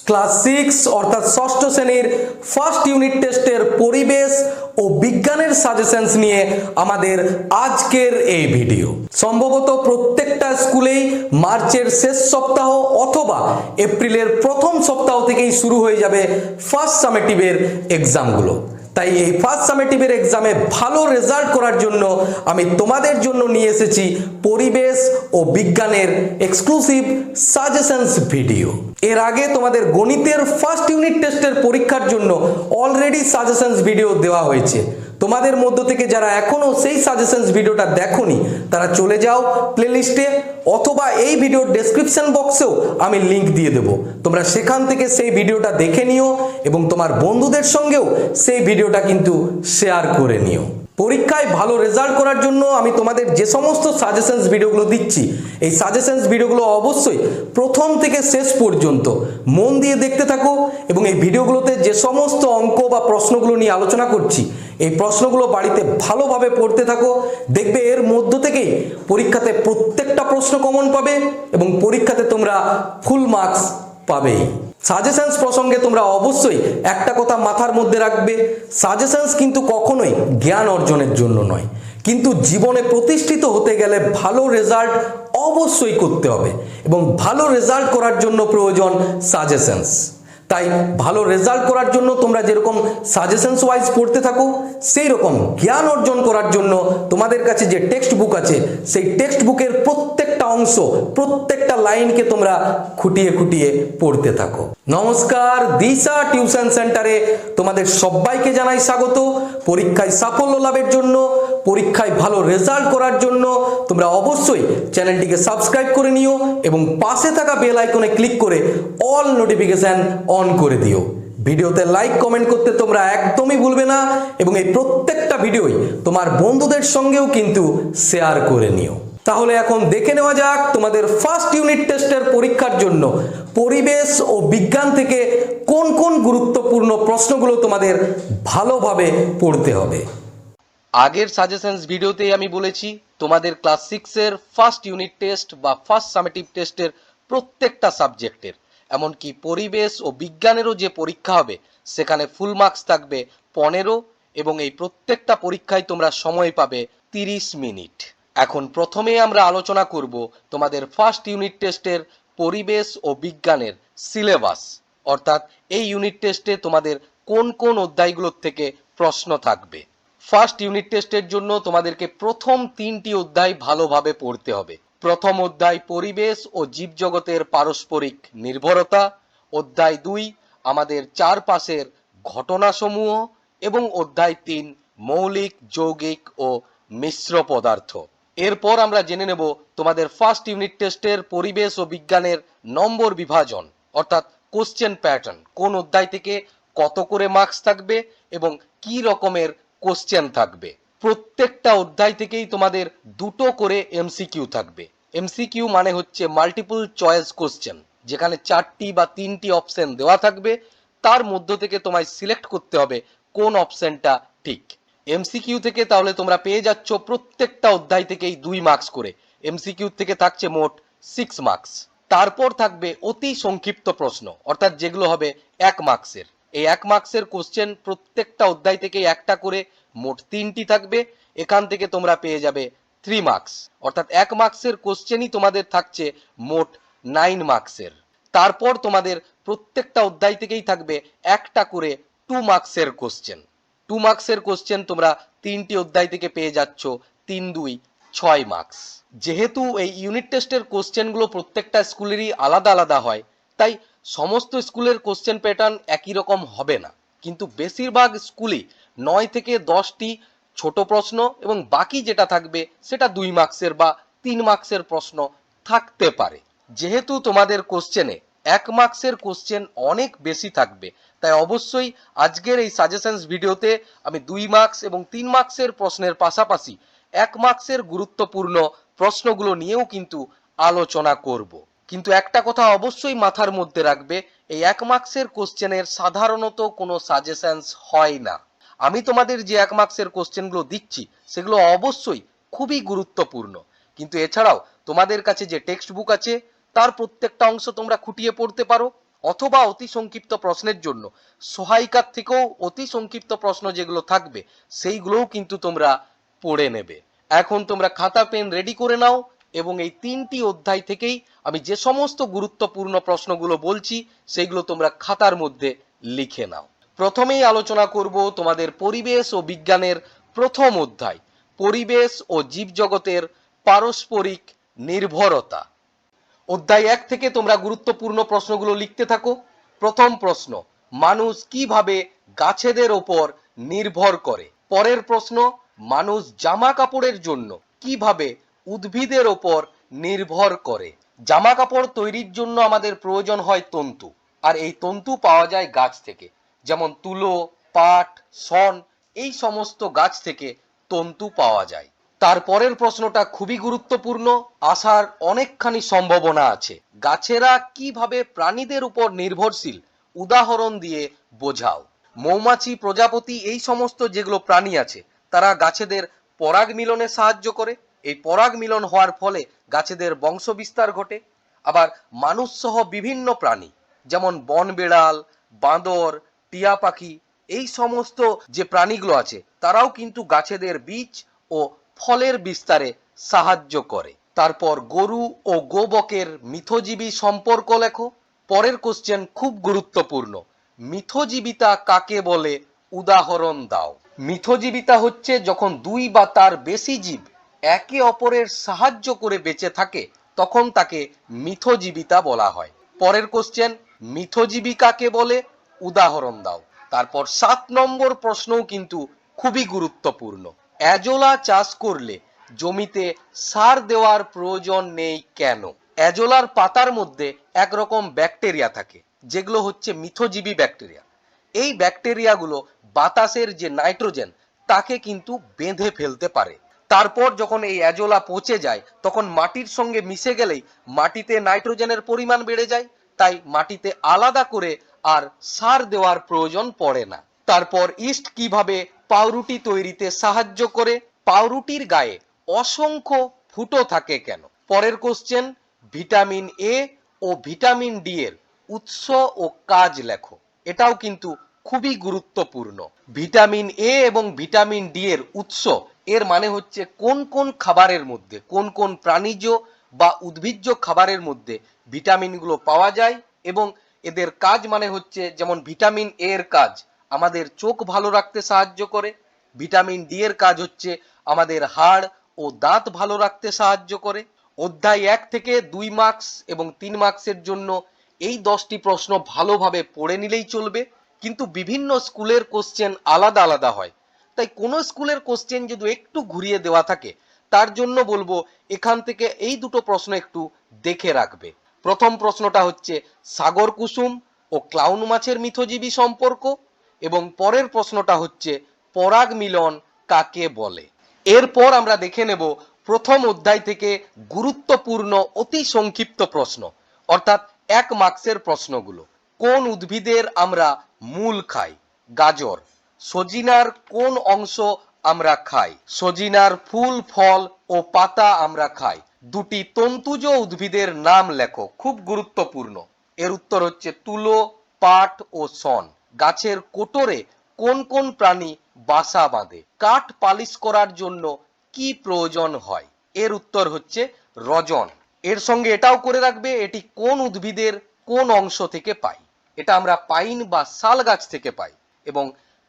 Class 6 অর্থাৎ ষষ্ঠ শ্রেণীর ফার্স্ট ইউনিট টেস্টের পরিবেশ ও বিজ্ঞানের সাজেশনস নিয়ে আমাদের আজকের এই ভিডিও। সম্ভবত প্রত্যেকটা স্কুলেই মার্চের শেষ সপ্তাহ অথবা এপ্রিলের প্রথম সপ্তাহ থেকেই শুরু হয়ে যাবে ফার্স্ট সামেটিভের এক্সামগুলো। তাই এই ফার্স্ট সামেটিভের এক্সামে ভালো রেজাল্ট করার জন্য আমি তোমাদের জন্য নিয়ে এসেছি পরিবেশ ও বিজ্ঞানের এক্সক্লুসিভ সাজেশনস ভিডিও। এর আগে তোমাদের গণিতের ফার্স্ট ইউনিট টেস্টের পরীক্ষার জন্য অলরেডি সাজেশনস ভিডিও দেওয়া হয়েছে। তোমাদের মধ্য থেকে যারা এখনো সেই সাজেশনস ভিডিওটা দেখোনি তারা চলে যাও প্লেলিস্টে, অথবা এই ভিডিওর ডেসক্রিপশন বক্সেও আমি লিংক দিয়ে দেবো। তোমরা সেখান থেকে সেই ভিডিওটা দেখে নিও এবং তোমার বন্ধুদের সঙ্গেও সেই ভিডিওটা কিন্তু শেয়ার করে নিও। পরীক্ষায় ভালো রেজাল্ট করার জন্য আমি তোমাদের যে সমস্ত সাজেশনস ভিডিওগুলো দিচ্ছি, এই সাজেশনস ভিডিওগুলো অবশ্যই প্রথম থেকে শেষ পর্যন্ত মন দিয়ে দেখতে থাকো এবং এই ভিডিওগুলোতে যে সমস্ত অঙ্ক বা প্রশ্নগুলো নিয়ে আলোচনা করছি এই প্রশ্নগুলো বাড়িতে ভালোভাবে পড়তে থাকো। দেখবে এর মধ্য থেকেই পরীক্ষাতে প্রত্যেকটা প্রশ্ন কমন পাবে এবং পরীক্ষাতে তোমরা ফুল মার্কস পাবেই। সাজেশনস প্রসঙ্গে তোমরা অবশ্যই একটা কথা মাথার মধ্যে রাখবে, সাজেশনস কিন্তু কখনোই জ্ঞান অর্জনের জন্য নয়, কিন্তু জীবনে প্রতিষ্ঠিত হতে গেলে ভালো রেজাল্ট অবশ্যই করতে হবে এবং ভালো রেজাল্ট করার জন্য প্রয়োজন সাজেশনস। তাই ভালো রেজাল্ট করার জন্য তোমরা যেরকম সাজেশনস ওয়াইজ পড়তে থাকো, সেই রকম জ্ঞান অর্জন করার জন্য তোমাদের কাছে যে টেক্সট বুক আছে সেই টেক্সট বুকের প্রত্যেকটা অংশ, প্রত্যেকটা লাইনকে তোমরা খুঁটিয়ে খুঁটিয়ে পড়তে থাকো। নমস্কার, দিশা টিউশন সেন্টারে তোমাদের সবাইকে জানাই স্বাগত। পরীক্ষায় সাফল্য লাভের জন্য, পরীক্ষায় ভালো রেজাল্ট করার জন্য তোমরা অবশ্যই চ্যানেলটিকে সাবস্ক্রাইব করে নিও এবং পাশে থাকা বেল আইকনে ক্লিক করে অল নোটিফিকেশন অন করে দিও। ভিডিওতে লাইক কমেন্ট করতে তোমরা একদমই ভুলবে না এবং এই প্রত্যেকটা ভিডিওই তোমার বন্ধুদের সঙ্গেও কিন্তু শেয়ার করে নিও। তাহলে এখন দেখে নেওয়া যাক তোমাদের ফার্স্ট ইউনিট টেস্টের পরীক্ষার জন্য পরিবেশ ও বিজ্ঞান থেকে কোন কোন গুরুত্বপূর্ণ প্রশ্নগুলো তোমাদের ভালোভাবে পড়তে হবে। আগের সাজেশনস ভিডিওতেই আমি বলেছি তোমাদের ক্লাস 6 এর ফার্স্ট ইউনিট টেস্ট বা ফার্স্ট সামেটিভ টেস্টের প্রত্যেকটা সাবজেক্টের, এমনকি পরিবেশ ও বিজ্ঞানেরও যে পরীক্ষা হবে সেখানে ফুল মার্কস থাকবে 15 এবং এই প্রত্যেকটা পরীক্ষায় তোমরা সময় পাবে 30 মিনিট। এখন প্রথমে আমরা আলোচনা করব তোমাদের ফার্স্ট ইউনিট টেস্টের পরিবেশ ও বিজ্ঞানের সিলেবাস, অর্থাৎ এই ইউনিট টেস্টে তোমাদের কোন কোন অধ্যায়গুলোর থেকে প্রশ্ন থাকবে। ফার্স্ট ইউনিট টেস্টের জন্য তোমাদেরকে প্রথম 3টি অধ্যায় ভালোভাবে পড়তে হবে। প্রথম অধ্যায় পরিবেশ ও জীবজগতের পারস্পরিক নির্ভরতা, অধ্যায় 2 আমাদের চারপাশের ঘটনাসমূহ এবং অধ্যায় 3 মৌলিক, যৌগিক ও মিশ্র পদার্থ। এরপর আমরা জেনে নেব তোমাদের ফার্স্ট ইউনিট টেস্টের পরিবেশ ও বিজ্ঞানের নম্বর বিভাজন, অর্থাৎ কোশ্চেন প্যাটার্ন, কোন অধ্যায় থেকে কত করে মার্কস থাকবে এবং কি রকমের কোশ্চেন থাকবে। প্রত্যেকটা অধ্যায় থেকেই তোমাদের 2টো করে এমসিকিউ থাকবে। এমসিকিউ মানে হচ্ছে মাল্টিপল চয়েস কোশ্চেন, যেখানে 4টি বা 3টি অপশন দেওয়া থাকবে, তার মধ্য থেকে তোমায় সিলেক্ট করতে হবে কোন অপশনটা ঠিক। এমসিকিউ থেকে তাহলে তোমরা পেয়ে যাচ্ছ প্রত্যেকটা অধ্যায় থেকেই 2 মার্কস করে, এমসিকিউ থেকে থাকছে মোট 6 মার্কস। তারপর থাকবে অতি সংক্ষিপ্ত প্রশ্ন, অর্থাৎ যেগুলো হবে 1 মার্কসের। এই 1 মার্কসের কোশ্চেন প্রত্যেকটা অধ্যায় থেকে একটা করে, মোট 3টি থাকবে। এখান থেকে তোমরা পেয়ে যাবে 3 মার্কস, অর্থাৎ 1 মার্কসের কোশ্চেনই তোমাদের থাকছে মোট 9 মার্কসের। তারপর তোমাদের প্রত্যেকটা অধ্যায় থেকেই থাকবে একটা করে 2 মার্কসের কোশ্চেন। 2 মার্কসের কোশ্চেন তোমরা 3টি অধ্যায় থেকে পেয়ে যাচ্ছ, 3 2 6 মার্কস। যেহেতু এই ইউনিট টেস্টের কোশ্চেনগুলো প্রত্যেকটা স্কুলেরই আলাদা আলাদা হয়, তাই সমস্ত স্কুলের কোশ্চেন প্যাটার্ন একই রকম হবে না, কিন্তু বেশিরভাগ স্কুলই 9 থেকে 10টি ছোট প্রশ্ন এবং বাকি যেটা থাকবে সেটা 2 মার্কসের বা 3 মার্কসের প্রশ্ন থাকতে পারে। যেহেতু তোমাদের কোশ্চেনে 1 মার্কসের কোশ্চেন অনেক বেশি থাকবে, তাই অবশ্যই আজকের এই সাজেশনস ভিডিওতে আমি 2 মার্কস এবং 3 মার্কসের প্রশ্নের পাশাপাশি 1 মার্কসের গুরুত্বপূর্ণ প্রশ্নগুলো নিয়েও কিন্তু আলোচনা করব। কিন্তু একটা কথা অবশ্যই মাথার মধ্যে রাখবে, এই 1 মার্কসের কোশ্চেনের সাধারণত কোনো সাজেশনস হয় না। আমি তোমাদের যে 1 মার্কসের কোশ্চেনগুলো দিচ্ছি সেগুলো অবশ্যই খুবই গুরুত্বপূর্ণ, কিন্তু এছাড়াও তোমাদের কাছে যে টেক্সট বুক আছে তার প্রত্যেকটা অংশ তোমরা খুঁটিয়ে পড়তে পারো, অথবা অতি সংক্ষিপ্ত প্রশ্নের জন্য সহায়িকার থেকেও অতি সংক্ষিপ্ত প্রশ্ন যেগুলো থাকবে সেইগুলোও কিন্তু তোমরা পড়ে নেবে। এখন তোমরা খাতা পেন রেডি করে নাও এবং এই 3টি অধ্যায় থেকেই আমি যে সমস্ত গুরুত্বপূর্ণ প্রশ্নগুলো বলছি সেইগুলো তোমরা খাতার মধ্যে লিখে নাও। প্রথমেই আলোচনা করব তোমাদের পরিবেশ ও বিজ্ঞানের প্রথম অধ্যায়, পরিবেশ ও জীবজগতের পারস্পরিক নির্ভরতা। অধ্যায় 1 থেকে তোমরা গুরুত্বপূর্ণ প্রশ্নগুলো লিখতে থাকো। প্রথম প্রশ্ন, মানুষ কিভাবে গাছেদের ওপর নির্ভর করে? পরের প্রশ্ন, মানুষ জামা কাপড়ের জন্য কিভাবে উদ্ভিদের ওপর নির্ভর করে? জামা কাপড় তৈরির জন্য আমাদের প্রয়োজন হয় তন্তু, আর এই তন্তু পাওয়া যায় গাছ থেকে, যেমন তুলো, পাট, শন, এই সমস্ত গাছ থেকে তন্তু পাওয়া যায়। তারপরের প্রশ্নটা খুবই গুরুত্বপূর্ণ, আসার অনেকখানি সম্ভাবনা আছে। গাছেরা কিভাবে প্রাণীদের উপর নির্ভরশীল, উদাহরণ দিয়ে বোঝাও। মৌমাছি, প্রজাপতি, এই সমস্ত যেগুলো প্রাণী আছে তারা গাছেদের পরাগ মিলনে সাহায্য করে। এই পরাগ মিলন হওয়ার ফলে গাছেদের বংশ বিস্তার ঘটে। আবার মানুষ সহ বিভিন্ন প্রাণী যেমন বন বিড়াল, বাঁদর, টিয়া পাখি, এই সমস্ত যে প্রাণীগুলো আছে তারাও কিন্তু গাছেদের বীজ ও ফলের বিস্তারে সাহায্য করে। তারপর গরু ও গোবকের মিথজীবী সম্পর্ক লেখো। পরের কোশ্চেন খুব গুরুত্বপূর্ণ, মিথজীবিতা কাকে বলে? উদাহরণ দাও। মিথজীবিতা হচ্ছে যখন দুই বা তার বেশি জীব একে অপরের সাহায্য করে বেঁচে থাকে তখন তাকে মিথজীবিতা বলা হয়। পরের কোশ্চেন, মিথজীবী কাকে বলে? উদাহরণ দাও। তারপর 7 নম্বর প্রশ্নও কিন্তু খুবই গুরুত্বপূর্ণ, এজোলা চাষ করলে জমিতে সার দেওয়ার প্রয়োজন নেই কেন? এজোলার পাতার মধ্যে একরকম ব্যাকটেরিয়া থাকে যেগুলো হচ্ছে মিথজীবী ব্যাকটেরিয়া। এই ব্যাকটেরিয়াগুলো বাতাসের যে নাইট্রোজেন তাকে কিন্তু বেঁধে ফেলতে পারে। তারপর যখন এই এজোলা পচে যায় তখন মাটির সঙ্গে মিশে গেলেই মাটিতে নাইট্রোজেনের পরিমাণ বেড়ে যায়, তাই মাটিতে আলাদা করে আর সার দেওয়ার প্রয়োজন পড়ে না। তারপর ইস্ট কিভাবে পাউরুটি তৈরিতে সাহায্য করে? পাউরুটির গায়ে অসংখ্য ফুটো থাকে কেন? পরের কোশ্চেন, ভিটামিন এ ও ভিটামিন ডি এর উৎস ও কাজ লেখো। এটাও কিন্তু খুবই গুরুত্বপূর্ণ। ভিটামিন এ এবং ভিটামিন ডি এর উৎস, এর মানে হচ্ছে কোন কোন খাবারের মধ্যে, কোন কোন প্রাণীজ বা উদ্ভিজ্জ খাবারের মধ্যে ভিটামিনগুলো পাওয়া যায়, এবং এদের কাজ মানে হচ্ছে, যেমন ভিটামিন এ এর কাজ আমাদের চোখ ভালো রাখতে সাহায্য করে, ভিটামিন ডি এর কাজ হচ্ছে আমাদের হাড় ও দাঁত ভালো রাখতে সাহায্য করে। অধ্যায় 1 থেকে 2 মার্কস এবং 3 মার্কসের জন্য এই 10টি প্রশ্ন ভালোভাবে পড়ে নিলেই চলবে, কিন্তু বিভিন্ন স্কুলের কোশ্চেন আলাদা আলাদা হয়, তাই কোন স্কুলের কোশ্চেন যদি একটু ঘুরিয়ে দেওয়া থাকে তার জন্য বলবো এখান থেকে এই দুটো প্রশ্ন একটু দেখে রাখবে। প্রথম প্রশ্নটা হচ্ছে সাগর কুসুম ও ক্লাউন মাছের মিথজীবী সম্পর্ক, এবং পরের প্রশ্নটা হচ্ছে পরাগ মিলন কাকে বলে। এরপর আমরা দেখে নেব প্রথম অধ্যায় থেকে গুরুত্বপূর্ণ অতি সংক্ষিপ্ত প্রশ্ন, অর্থাৎ 1 মার্কসের প্রশ্নগুলো। কোন উদ্ভিদের আমরা মূল খাই? গাজর। সজিনার কোন অংশ আমরা খাই? সজিনার ফুল, ফল ও পাতা আমরা খাই। দুটি তন্তুজ উদ্ভিদের নাম লেখো, খুব গুরুত্বপূর্ণ। এর উত্তর হচ্ছে তুলো, পাট ও শন। গাছের কোটরে কোন কোন প্রাণী বাসা বাঁধে? কাঠ পালিশ করার জন্য কি প্রয়োজন হয়? এর উত্তর হচ্ছে রজন। এর সঙ্গে এটাও করে রাখবে এটি কোন উদ্ভিদের কোন অংশ থেকে পাই। এটা আমরা পাইন বা শাল গাছ থেকে পাই, এবং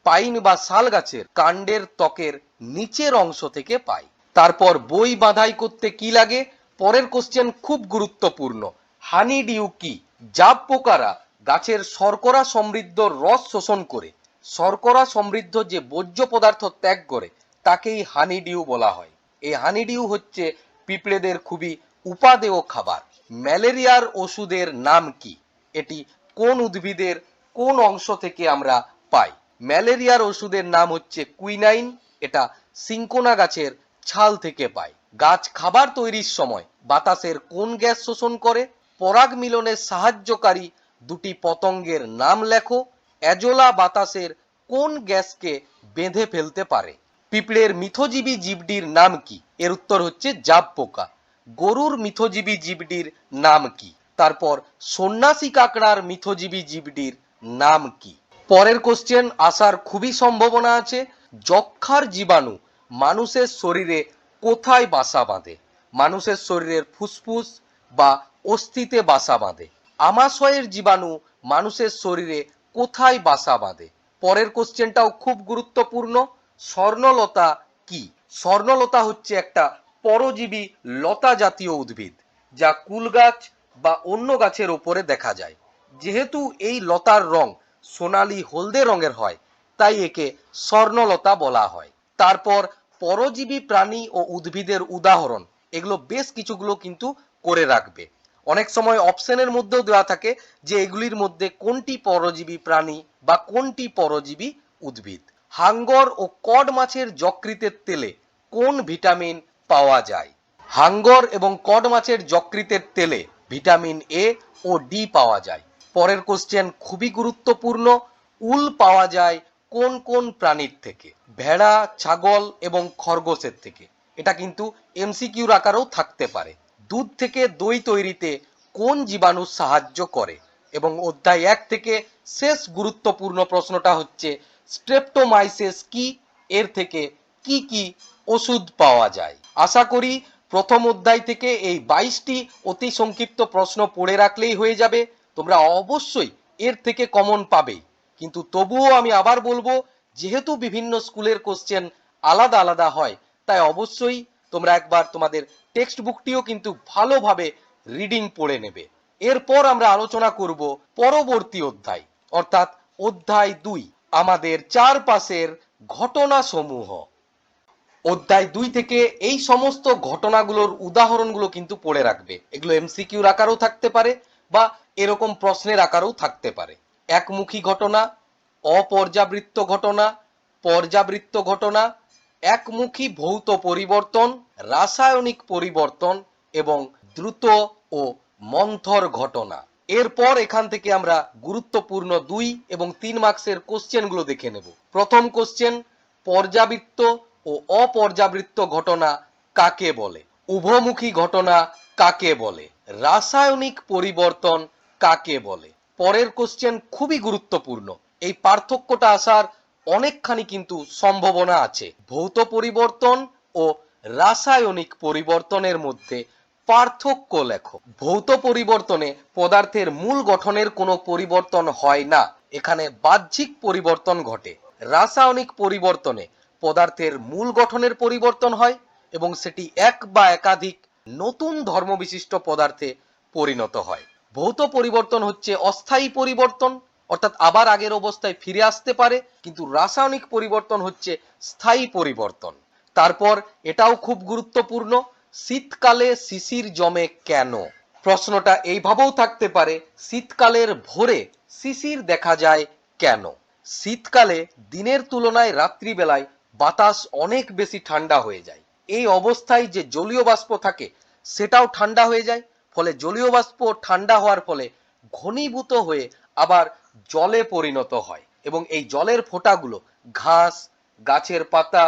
পাইন বা শাল গাছের কাণ্ডের ত্বকের নিচের অংশ থেকে পাই। তারপর বই বাঁধাই করতে কি লাগে? পরের কোশ্চেন খুব গুরুত্বপূর্ণ, হানি ডিউ কি? জাব পোকারা গাছের শর্করা সমৃদ্ধ রস শোষণ করে শর্করা সমৃদ্ধ যে বর্জ্য পদার্থ ত্যাগ করে তাকেই হানি ডিউ বলা হয়। এই হানি ডিউ হচ্ছে পিঁপড়েদের খুবই উপাদেয় খাবার। ম্যালেরিয়ার ওষুধের নাম কি? এটি কোন উদ্ভিদের কোন অংশ থেকে আমরা পাই? ম্যালেরিয়ার ওষুধের নাম হচ্ছে কুইনাইন, এটা সিঙ্কোনা গাছের ছাল থেকে পাই। গাছ খাবার তৈরির সময় বাতাসের কোন গ্যাস শোষণ করে? পরাগ মিলনে সাহায্যকারী দুটি পতঙ্গের নাম লেখো। এজোলা বাতাসের কোন গ্যাসকে বেঁধে ফেলতে পারে? পিঁপড়ের মিথজীবী জীবটির নাম কি? এর উত্তর হচ্ছে জাব পোকা। গরুর মিথজীবী জীবটির নাম কি? তারপর সন্ন্যাসী কাকড়ার মিথজীবী জীবটির নাম কি। পরের কোশ্চেন আসার খুবই সম্ভাবনা আছে, যক্ষার জীবাণু মানুষের শরীরে কোথায় বাসা বাঁধে। মানুষের শরীরের ফুসফুস বা অস্থিতে বাসা বাঁধে। আমাশয়ের জীবাণু মানুষের শরীরে কোথায় বাসা বাঁধে। পরের কোশ্চেনটাও খুব গুরুত্বপূর্ণ, স্বর্ণলতা কি। স্বর্ণলতা হচ্ছে একটা পরজীবী লতা জাতীয় উদ্ভিদ, যা কুল গাছ বা অন্য গাছের ওপরে দেখা যায়। যেহেতু এই লতার রং সোনালী হলদে রঙের হয়, তাই একে স্বর্ণলতা বলা হয়। তারপর পরজীবী প্রাণী ও উদ্ভিদের উদাহরণ, এগুলো বেশ কিছুগুলো কিন্তু করে রাখবে। অনেক সময় অপশনের মধ্যেও দেওয়া থাকে যে এগুলির মধ্যে কোনটি পরজীবী প্রাণী বা কোনটি পরজীবী উদ্ভিদ। হাঙ্গর ও কড মাছের যকৃতের তেলে কোন ভিটামিন পাওয়া যায়। হাঙ্গর এবং কড মাছের যকৃতের তেলে ভিটামিন এ ও ডি পাওয়া যায়। পরের কোশ্চেন খুবই গুরুত্বপূর্ণ, উল পাওয়া যায় কোন কোন প্রাণীর থেকে। ভেড়া, ছাগল এবং খরগোশের থেকে। এটা কিন্তু এমসিকিউর আকারেও থাকতে পারে। দুধ থেকে দই তৈরিতে কোন জীবাণু সাহায্য করে। এবং অধ্যায় 1 থেকে শেষ গুরুত্বপূর্ণ প্রশ্নটা হচ্ছে স্ট্রেপ্টোমাইসিস কি, এর থেকে কি কি ওষুধ পাওয়া যায়। আশা করি প্রথম অধ্যায় থেকে এই 22টি অতি সংক্ষিপ্ত প্রশ্ন পড়ে রাখলেই হয়ে যাবে। তোমরা অবশ্যই এর থেকে কমন পাবেই, কিন্তু তবুও আমি আবার বলবো, যেহেতু বিভিন্ন স্কুলের কোশ্চেন আলাদা আলাদা হয়, তাই অবশ্যই তোমরা একবার তোমাদের টেক্সট বুকটিও কিন্তু ভালোভাবে রিডিং পড়ে নেবে। এরপর আমরা আলোচনা করব পরবর্তী অধ্যায়, অর্থাৎ অধ্যায় 2, আমাদের চারপাশের ঘটনা সমূহ। অধ্যায় 2 থেকে এই সমস্ত ঘটনাগুলোর উদাহরণগুলো কিন্তু পড়ে রাখবে। এগুলো এমসিকিউর আকারেও থাকতে পারে বা এরকম প্রশ্নের আকারেও থাকতে পারে। একমুখী ঘটনা, অপর্যাবৃত্ত ঘটনা, পর্যাবৃত্ত ঘটনা, একমুখী ভৌত পরিবর্তন, রাসায়নিক পরিবর্তন এবং দ্রুত ও মন্থর ঘটনা। এরপর এখান থেকে আমরা গুরুত্বপূর্ণ 2 এবং 3 মার্কসের কোশ্চেনগুলো দেখে নেব। প্রথম কোশ্চেন, পর্যাবৃত্ত ও অপর্যাবৃত্ত ঘটনা কাকে বলে। উভমুখী ঘটনা কাকে বলে। রাসায়নিক পরিবর্তন কাকে বলে। পরের কোশ্চেন খুবই গুরুত্বপূর্ণ, এই পার্থক্যটা আসার অনেকখানি কিন্তু সম্ভাবনা আছে। ভৌত পরিবর্তন ও রাসায়নিক পরিবর্তনের মধ্যে পার্থক্য লেখো। ভৌত পরিবর্তনে পদার্থের মূল গঠনের কোনো পরিবর্তন হয় না, এখানে বাহ্যিক পরিবর্তন ঘটে। রাসায়নিক পরিবর্তনে পদার্থের মূল গঠনের পরিবর্তন হয় এবং সেটি এক বা একাধিক নতুন ধর্মবিশিষ্ট পদার্থে পরিণত হয়। ভৌত পরিবর্তন হচ্ছে অস্থায়ী পরিবর্তন, অর্থাৎ আবার আগের অবস্থায় ফিরে আসতে পারে, কিন্তু রাসায়নিক পরিবর্তন হচ্ছে স্থায়ী পরিবর্তন। তারপর এটাও খুব গুরুত্বপূর্ণ, শীতকালে শিশির জমে কেন। প্রশ্নটা এইভাবেও থাকতে পারে, শীতকালের ভোরে শিশির দেখা যায় কেন। শীতকালে দিনের তুলনায় রাত্রিবেলায় বাতাস অনেক বেশি ঠান্ডা হয়ে যায়। এই অবস্থায় যে জলীয় বাষ্প থাকে সেটাও ঠান্ডা হয়ে যায়, ফলে জলীয় বাষ্প ঠান্ডা হওয়ার ফলে ঘনীভূত হয়ে আবার জলে পরিণত হয় এবং এই জলের ফোঁটাগুলো ঘাস, গাছের পাতা,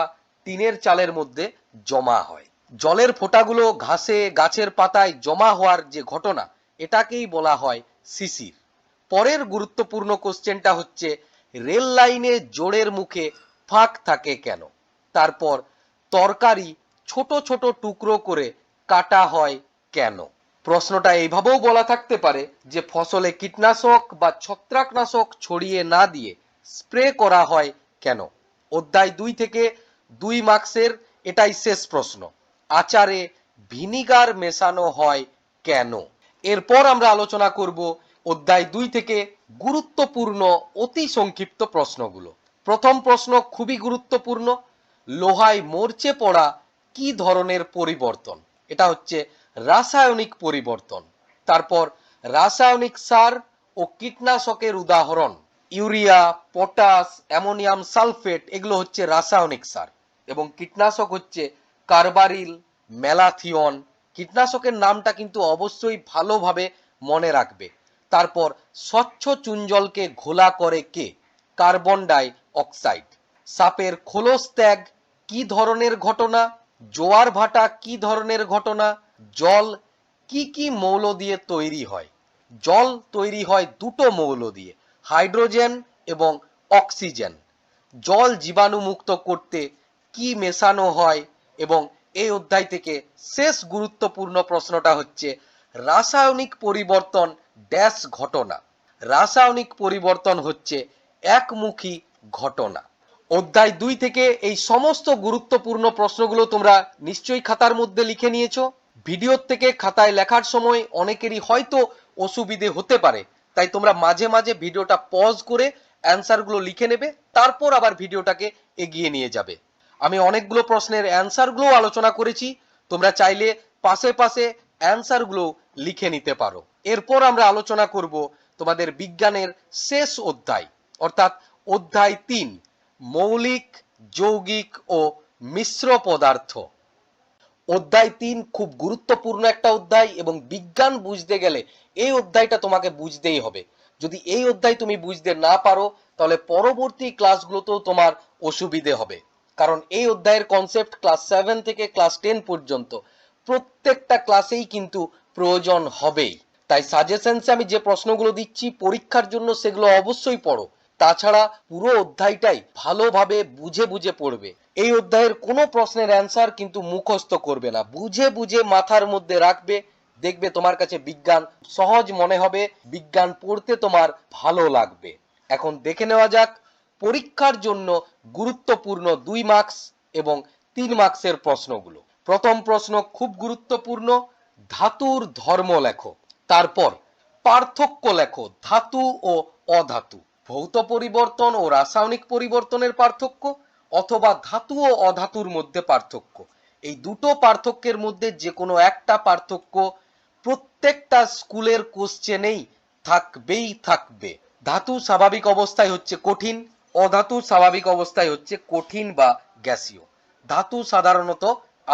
টিনের চালের মধ্যে জমা হয়। জলের ফোঁটাগুলো ঘাসে, গাছের পাতায় জমা হওয়ার যে ঘটনা, এটাকেই বলা হয় শিশির। পরের গুরুত্বপূর্ণ কোশ্চেনটা হচ্ছে রেল লাইনে জোড়ের মুখে ফাঁক থাকে কেন। তারপর তরকারি ছোট ছোট টুকরো করে কাটা হয় কেন। প্রশ্নটা এইভাবেও বলা থাকতে পারে যে ফসলে কীটনাশক বা ছত্রাকনাশক ছড়িয়ে না দিয়ে স্প্রে করা হয় কেন। অধ্যায় 2 থেকে 2 মার্কসের এটাই শেষ প্রশ্ন, আচারে ভিনিগার মেশানো হয় কেন। এরপর আমরা আলোচনা করব অধ্যায় 2 থেকে গুরুত্বপূর্ণ অতি সংক্ষিপ্ত প্রশ্নগুলো। প্রথম প্রশ্ন খুবই গুরুত্বপূর্ণ, লোহায় মরচে পড়া কি ধরনের পরিবর্তন। এটা হচ্ছে রাসায়নিক পরিবর্তন। তারপর রাসায়নিক সার ও কীটনাশকের উদাহরণ, ইউরিয়া, পটাশ, অ্যামোনিয়াম সালফেট, এগুলো হচ্ছে রাসায়নিক সার এবং কীটনাশক হচ্ছে কার্বারিল, ম্যালাথিয়ন। কীটনাশকের নামটা কিন্তু অবশ্যই ভালোভাবে মনে রাখবে। তারপর স্বচ্ছ চুনজলকে ঘোলা করে কে, কার্বন ডাই অক্সাইড। সাপের খোলস ত্যাগ কি ধরনের ঘটনা, জোয়ার ভাটা কি ধরনের ঘটনা, জল কি কি মৌল দিয়ে তৈরি হয়। জল তৈরি হয় দুটো মৌল দিয়ে, হাইড্রোজেন এবং অক্সিজেন। জল জীবাণুমুক্ত করতে কি মেশানো হয়? এবং এই অধ্যায় থেকে শেষ গুরুত্বপূর্ণ প্রশ্নটা হচ্ছে রাসায়নিক পরিবর্তন ড্যাশ ঘটনা। রাসায়নিক পরিবর্তন হচ্ছে একমুখী ঘটনা। অধ্যায় 2 থেকে এই সমস্ত গুরুত্বপূর্ণ প্রশ্নগুলো তোমরা নিশ্চয়ই খাতার মধ্যে লিখে নিয়েছো। ভিডিওর থেকে খাতায় লেখার সময় অনেকেরই হয়তো অসুবিধে হতে পারে, তাই তোমরা মাঝে মাঝে ভিডিওটা পজ করে অ্যান্সারগুলো লিখে নেবে, তারপর আবার ভিডিওটাকে এগিয়ে নিয়ে যাবে। আমি অনেকগুলো প্রশ্নের অ্যান্সারগুলো আলোচনা করেছি, তোমরা চাইলে পাশে পাশে অ্যান্সারগুলো লিখে নিতে পারো। এরপর আমরা আলোচনা করব তোমাদের বিজ্ঞানের শেষ অধ্যায়, অর্থাৎ অধ্যায় 3, মৌলিক, যৌগিক ও মিশ্র পদার্থ। অধ্যায় 3 খুব গুরুত্বপূর্ণ একটা অধ্যায় এবং বিজ্ঞান বুঝতে গেলে এই অধ্যায়টা তোমাকে বুঝতেই হবে। যদি এই অধ্যায় তুমি বুঝতে না পারো তাহলে পরবর্তী ক্লাসগুলোতেও তোমার অসুবিধে হবে, কারণ এই অধ্যায়ের কনসেপ্ট ক্লাস 7 থেকে ক্লাস 10 পর্যন্ত প্রত্যেকটা ক্লাসেই কিন্তু প্রয়োজন হবেই। তাই সাজেশনসে আমি যে প্রশ্নগুলো দিচ্ছি পরীক্ষার জন্য সেগুলো অবশ্যই পড়ো। তাছাড়া পুরো অধ্যায়টাই ভালোভাবে বুঝে বুঝে পড়বে। এই অধ্যায়ের কোনো প্রশ্নের অ্যান্সার কিন্তু মুখস্থ করবে না, বুঝে বুঝে মাথার মধ্যে রাখবে। দেখবে তোমার কাছে বিজ্ঞান সহজ মনে হবে, বিজ্ঞান পড়তে তোমার ভালো লাগবে। এখন দেখে নেওয়া যাক পরীক্ষার জন্য গুরুত্বপূর্ণ 2 মার্কস এবং 3 মার্কসের প্রশ্নগুলো। প্রথম প্রশ্ন খুব গুরুত্বপূর্ণ, ধাতুর ধর্ম লেখো। তারপর পার্থক্য লেখো ধাতু ও অধাতু, ভৌত পরিবর্তন ও রাসায়নিক পরিবর্তনের পার্থক্য, অথবা ধাতু ও অধাতুর মধ্যে পার্থক্য। এই দুটো পার্থক্যের মধ্যে যে কোনো একটা পার্থক্য প্রত্যেকটা স্কুলের কোশ্চেনেই থাকবেই থাকবে। ধাতু স্বাভাবিক অবস্থায় হচ্ছে কঠিন, অধাতু স্বাভাবিক অবস্থায় হচ্ছে কঠিন বা গ্যাসীয়। ধাতু সাধারণত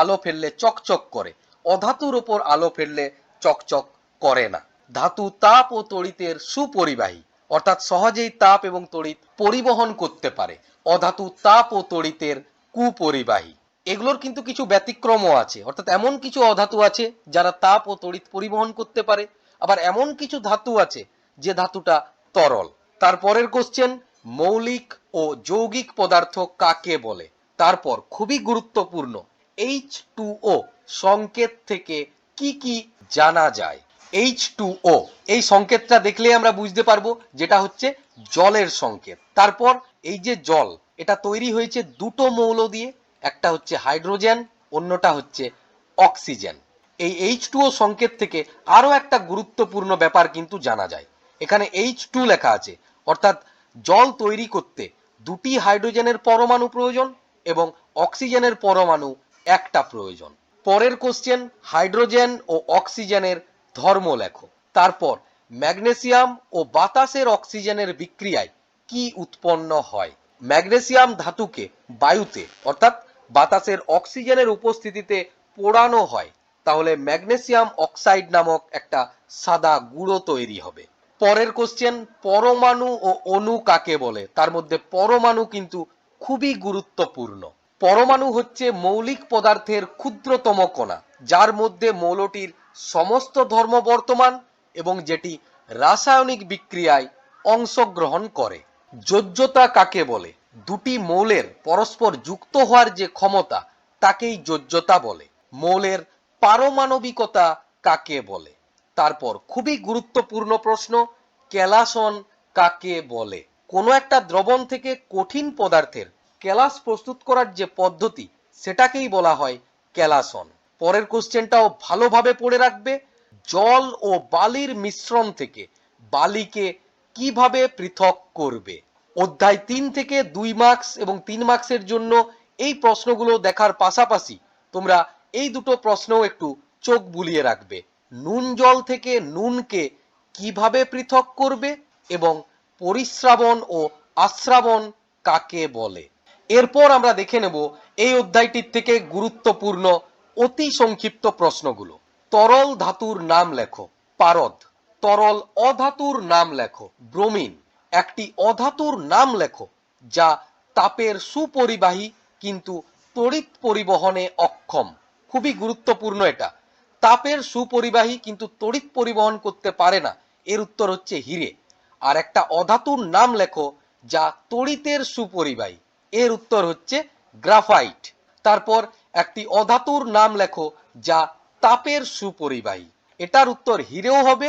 আলো ফেললে চকচক করে, অধাতুর ওপর আলো ফেললে চকচক করে না। ধাতু তাপ ও তড়িতের সুপরিবাহী, অর্থাৎ সহজেই তাপ এবং তড়িৎ পরিবহন করতে পারে। অধাতু তাপ ও তড়িতের কুপরিবাহী। এগুলোর কিন্তু কিছু ব্যতিক্রমও আছে, অর্থাৎ এমন কিছু অধাতু আছে যারা তাপ ও তড়িৎ পরিবহন করতে পারে, আবার এমন কিছু ধাতু আছে যে ধাতুটা তরল। তারপরের কোশ্চেন, মৌলিক ও যৌগিক পদার্থ কাকে বলে? তারপর খুবই গুরুত্বপূর্ণ, H2O সংকেত থেকে কি কি জানা যায়? H2O এই সংকেতটা দেখলে আমরা বুঝতে পারবো যেটা হচ্ছে জলের সংকেত। তারপর এই যে জল, এটা তৈরি হয়েছে দুটো মৌল দিয়ে, একটা হচ্ছে হাইড্রোজেন, অন্যটা হচ্ছে অক্সিজেন। এই H2O সংকেত থেকে আরো একটা গুরুত্বপূর্ণ ব্যাপার কিন্তু জানা যায়। এখানে H2 লেখা আছে, অর্থাৎ জল তৈরি করতে দুটি হাইড্রোজেনের পরমাণু প্রয়োজন এবং অক্সিজেনের পরমাণু একটা প্রয়োজন। পরের কোশ্চেন, হাইড্রোজেন ও অক্সিজেনের ধর্ম লেখো। তারপর ম্যাগনেসিয়াম ও বাতাসের অক্সিজেনের বিক্রিয়ায় কি উৎপন্ন হয়? ম্যাগনেসিয়াম ধাতুকে বায়ুতে অর্থাৎ বাতাসের অক্সিজেনের উপস্থিতিতে পোড়ানো হয়, তাহলে ম্যাগনেসিয়াম অক্সাইড নামক একটা সাদা গুঁড়ো তৈরি হবে। পরের কোশ্চেন, পরমাণু ও অণু কাকে বলে? তার মধ্যে পরমাণু কিন্তু খুবই গুরুত্বপূর্ণ। পরমাণু হচ্ছে মৌলিক পদার্থের ক্ষুদ্রতম কণা, যার মধ্যে মৌলটির সমস্ত ধর্ম বর্তমান এবং যেটি রাসায়নিক বিক্রিয়ায় অংশগ্রহণ করে। যোজ্যতা কাকে বলে? দুটি মৌলের পরস্পর যুক্ত হওয়ার যে ক্ষমতা তাকেই যোজ্যতা বলে। মৌলের পারমাণবিকতা কাকে বলে? তারপর খুবই গুরুত্বপূর্ণ প্রশ্ন, কেলাসন কাকে বলে? কোনো একটা দ্রবণ থেকে কঠিন পদার্থের কেলাস প্রস্তুত করার যে পদ্ধতি সেটাকেই বলা হয় কেলাসন। পরের কোশ্চেনটাও ভালোভাবে পড়ে রাখবে, জল ও বালির মিশ্রণ থেকে বালিকে কিভাবে পৃথক করবে? অধ্যায় 3 থেকে 2 মার্কস এবং 3 মার্কসের জন্য এই প্রশ্নগুলো দেখার পাশাপাশি তোমরা এই দুটো প্রশ্নও একটু চোখ বুলিয়ে রাখবে। নুন জল থেকে নুনকে কিভাবে পৃথক করবে এবং পরিস্রাবণ ও আস্রাবণ কাকে বলে? এরপর আমরা দেখে নেব এই অধ্যায়টির থেকে গুরুত্বপূর্ণ অতি সংক্ষিপ্ত প্রশ্নগুলো। তরল ধাতুর নাম লেখো। পারদ। তরল অধাতুর নাম লেখো। ব্রোমিন। একটি অধাতুর নাম লেখো যা তাপের সুপরিবাহী কিন্তু তড়িৎ পরিবহনে অক্ষম। খুবই গুরুত্বপূর্ণ এটা, তাপের সুপরিবাহী কিন্তু তড়িৎ পরিবহন করতে পারে না, এর উত্তর হচ্ছে হিরে। আর একটা অধাতুর নাম লেখো যা তড়িতের সুপরিবাহী, এর উত্তর হচ্ছে গ্রাফাইট। তারপর একটি অধাতুর নাম লেখো যা তাপের সুপরিবাহী, এটার উত্তর হিরেও হবে,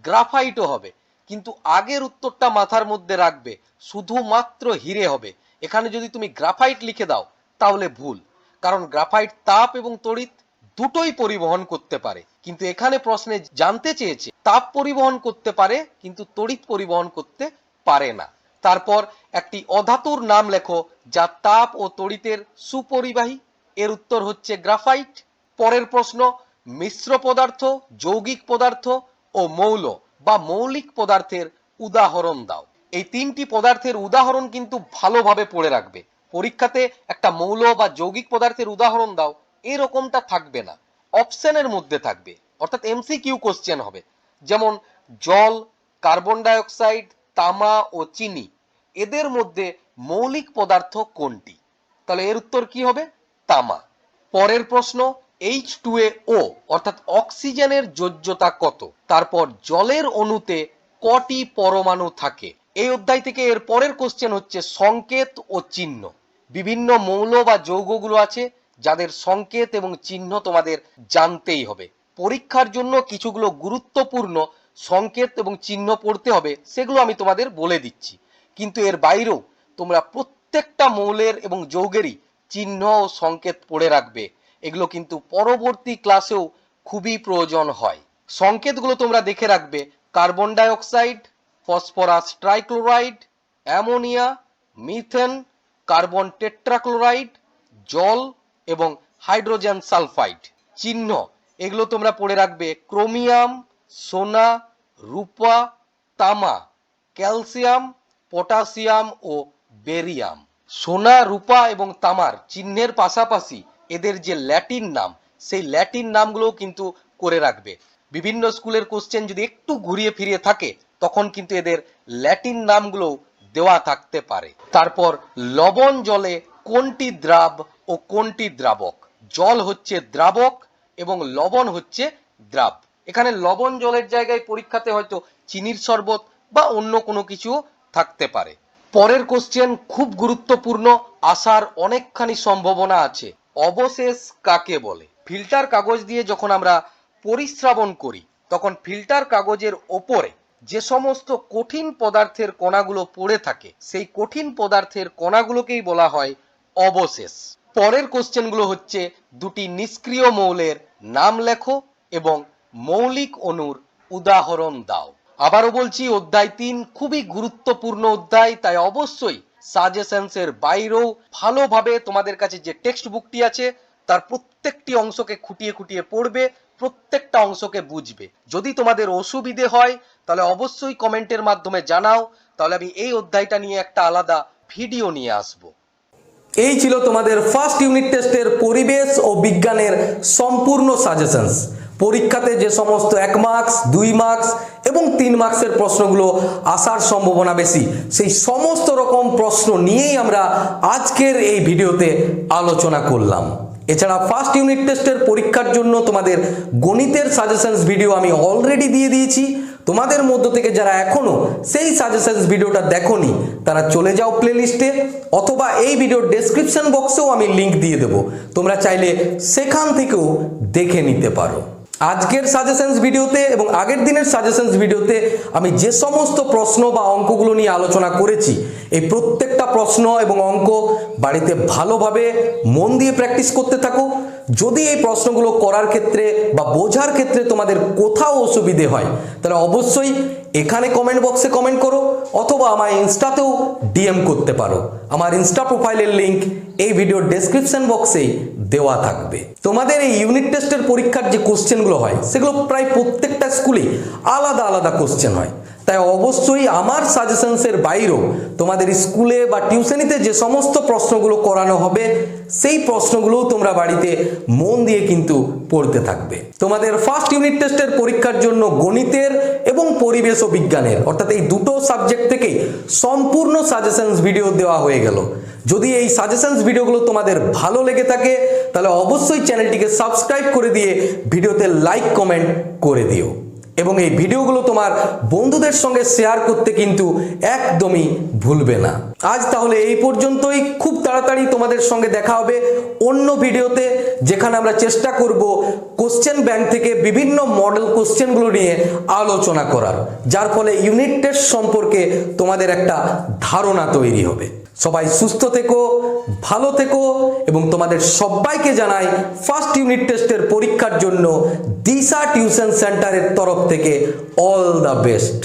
গ্রাফাইটও হবে। কিন্তু আগের উত্তরটা মাথার মধ্যে রাখবে, শুধুমাত্র হিরে হবে। এখানে যদি তুমি গ্রাফাইট লিখে দাও তাহলে ভুল, কারণ গ্রাফাইট তাপ এবং তড়িৎ দুটোই পরিবহন করতে পারে। কিন্তু এখানে প্রশ্নে জানতে চেয়েছে তাপ পরিবহন করতে পারে কিন্তু তড়িৎ পরিবহন করতে পারে না। তারপর একটি অধাতুর নাম লেখো যা তাপ ও তড়িতের সুপরিবাহী, এর উত্তর হচ্ছে গ্রাফাইট। পরের প্রশ্ন, মিশ্র পদার্থ, যৌগিক পদার্থ ও মৌল বা মৌলিক পদার্থের উদাহরণ দাও। এই তিনটি পদার্থের উদাহরণ কিন্তু ভালোভাবে পড়ে রাখবে। পরীক্ষাতে একটা মৌল বা যৌগিক পদার্থের উদাহরণ দাও এরকমটা থাকবে না, অপশনের মধ্যে থাকবে, অর্থাৎ এমসিকিউ কোশ্চেন হবে। যেমন জল, কার্বন ডাই অক্সাইড, তামা ও চিনি, এদের মধ্যে মৌলিক পদার্থ কোনটি? তাহলে এর উত্তর কি হবে? তামা। পরের প্রশ্ন, H2O অর্থাৎ অক্সিজেনের যোজ্যতা কত? তারপর জলের অণুতে কটি পরমাণু থাকে? এই অধ্যায় থেকে এর পরের কোশ্চেন হচ্ছে সংকেত ও চিহ্ন। বিভিন্ন মৌল বা যৌগগুলো আছে যাদের সংকেত এবং চিহ্ন তোমাদের জানতেই হবে। পরীক্ষার জন্য কিছুগুলো গুরুত্বপূর্ণ সংকেত এবং চিহ্ন পড়তে হবে, সেগুলো আমি তোমাদের বলে দিচ্ছি। কিন্তু এর বাইরেও তোমরা প্রত্যেকটা মৌলের এবং যৌগেরই চিহ্ন ও সংকেত পড়ে রাখবে। এগুলো কিন্তু পরবর্তী ক্লাসেও খুবই প্রয়োজন হয়। সংকেতগুলো তোমরা দেখে রাখবে: carbon dioxide, phosphorus trichloride, ammonia, methane, carbon tetrachloride, জল এবং হাইড্রোজেন সালফাইড। চিহ্ন এগুলো তোমরা পড়ে রাখবে: ক্রোমিয়াম, সোনা, রূপা, তামা, ক্যালসিয়াম, পটাশিয়াম ও বেরিয়াম। সোনা, রূপা এবং তামার চিহ্নের পাশাপাশি এদের যে ল্যাটিন নাম, সেই ল্যাটিন নামগুলোও কিন্তু করে রাখবে। বিভিন্ন স্কুলের কোশ্চেন যদি একটু ঘুরিয়ে ফিরিয়ে থাকে তখন কিন্তু এদের ল্যাটিন নামগুলো দেওয়া থাকতে পারে। তারপর লবণ জলে কোনটি দ্রাব ও কোনটি দ্রাবক? জল হচ্ছে দ্রাবক এবং লবণ হচ্ছে দ্রাব। এখানে লবণ জলের জায়গায় পরীক্ষাতে হয়তো চিনির শরবত বা অন্য কোনো কিছু থাকতে পারে। পরের কোশ্চেন খুব গুরুত্বপূর্ণ, আসার অনেকখানি সম্ভাবনা আছে। অবশেষ কাকে বলে? ফিল্টার কাগজ দিয়ে যখন আমরা পরিস্রাবণ করি তখন ফিল্টার কাগজের ওপরে যে সমস্ত কঠিন পদার্থের কণাগুলো পড়ে থাকে সেই কঠিন পদার্থের কণাগুলোকেই বলা হয় অবশেষ। পরের কোশ্চেনগুলো হচ্ছে দুটি নিষ্ক্রিয় মৌলের নাম লেখো এবং মৌলিক অণুর উদাহরণ দাও। আবারও বলছি, অধ্যায় 3 খুবই গুরুত্বপূর্ণ অধ্যায়, তাই অবশ্যই সাজেশনসের বাইরেও ভালোভাবে তোমাদের কাছে যে টেক্সট বুকটি আছে তার প্রত্যেকটি অংশকে খুঁটিয়ে খুঁটিয়ে পড়বে, প্রত্যেকটা অংশকে বুঝবে। যদি তোমাদের অসুবিধে হয় তাহলে অবশ্যই কমেন্টের মাধ্যমে জানাও, তাহলে আমি এই অধ্যায়টা নিয়ে একটা আলাদা ভিডিও নিয়ে আসবো। এই ছিল তোমাদের ফার্স্ট ইউনিট টেস্টের পরিবেশ ও বিজ্ঞানের সম্পূর্ণ সাজেশনস। পরীক্ষাতে যে সমস্ত 1 মার্কস, 2 মার্কস এবং 3 মার্কসের প্রশ্নগুলো আসার সম্ভাবনা বেশি, সেই সমস্ত রকম প্রশ্ন নিয়েই আমরা আজকের এই ভিডিওতে আলোচনা করলাম। এছাড়া ফার্স্ট ইউনিট টেস্টের পরীক্ষার জন্য তোমাদের গণিতের সাজেশনস ভিডিও আমি অলরেডি দিয়ে দিয়েছি। তোমাদের মধ্য থেকে যারা এখনো সেই সাজেশনস ভিডিওটা দেখোনি তারা চলে যাও প্লেলিস্টে, অথবা এই ভিডিওর ডেসক্রিপশন বক্সেও আমি লিংক দিয়ে দেবো, তোমরা চাইলে সেখান থেকেও দেখে নিতে পারো। আজকের সাজেশনস ভিডিওতে এবং আগের দিনের সাজেশনস ভিডিওতে আমি যে সমস্ত প্রশ্ন বা অঙ্কগুলো নিয়ে আলোচনা করেছি, এই প্রত্যেকটা প্রশ্ন এবং অঙ্ক বাড়িতে ভালোভাবে মন দিয়ে প্র্যাকটিস করতে থাকো। যদি এই প্রশ্নগুলো করার ক্ষেত্রে বা বোঝার ক্ষেত্রে তোমাদের কোথাও অসুবিধে হয় তাহলে অবশ্যই এখানে কমেন্ট বক্সে কমেন্ট করো, অথবা আমার ইনস্টাতেও ডিএম করতে পারো। আমার ইনস্টা প্রোফাইলের লিংক এই ভিডিওর ডেসক্রিপশন বক্সেই দেওয়া থাকবে। তোমাদের এই ইউনিট টেস্টের পরীক্ষার যে কোশ্চেনগুলো হয় সেগুলো প্রায় প্রত্যেকটা স্কুলেই আলাদা আলাদা কোশ্চেন হয়, তাই অবশ্যই আমার সাজেশনসের বাইরেও তোমাদের স্কুলে বা টিউশনিতে যে সমস্ত প্রশ্নগুলো করানো হবে সেই প্রশ্নগুলোও তোমরা বাড়িতে মন দিয়ে কিন্তু পড়তে থাকবে। তোমাদের ফার্স্ট ইউনিট টেস্টের পরীক্ষার জন্য গণিতের এবং পরিবেশ ও বিজ্ঞানের অর্থাৎ এই দুটো সাবজেক্ট থেকে সম্পূর্ণ সাজেশনস ভিডিও দেওয়া হয়ে গেল। যদি এই সাজেশনস ভিডিওগুলো তোমাদের ভালো লেগে থাকে তাহলে অবশ্যই চ্যানেলটিকে সাবস্ক্রাইব করে দিয়ে ভিডিওতে লাইক কমেন্ট করে দিও। এবং এই ভিডিওগুলো তোমার বন্ধুদের সঙ্গে শেয়ার করতে কিন্তু একদমই ভুলবে না। আজ তাহলে এই পর্যন্তই। খুব তাড়াতাড়ি তোমাদের সঙ্গে দেখা হবে অন্য ভিডিওতে, যেখানে আমরা চেষ্টা করব কোশ্চেন ব্যাংক থেকে বিভিন্ন মডেল কোশ্চেনগুলো নিয়ে আলোচনা করার, যার ফলে ইউনিট টেস্ট সম্পর্কে তোমাদের একটা ধারণা তৈরি হবে। সবাই সুস্থ থেকো, ভালো থেকো এবং তোমাদের সবাইকে জানাই ফার্স্ট ইউনিট টেস্টের পরীক্ষার জন্য দিশা টিউশন সেন্টারের তরফ থেকে অল দ্য বেস্ট।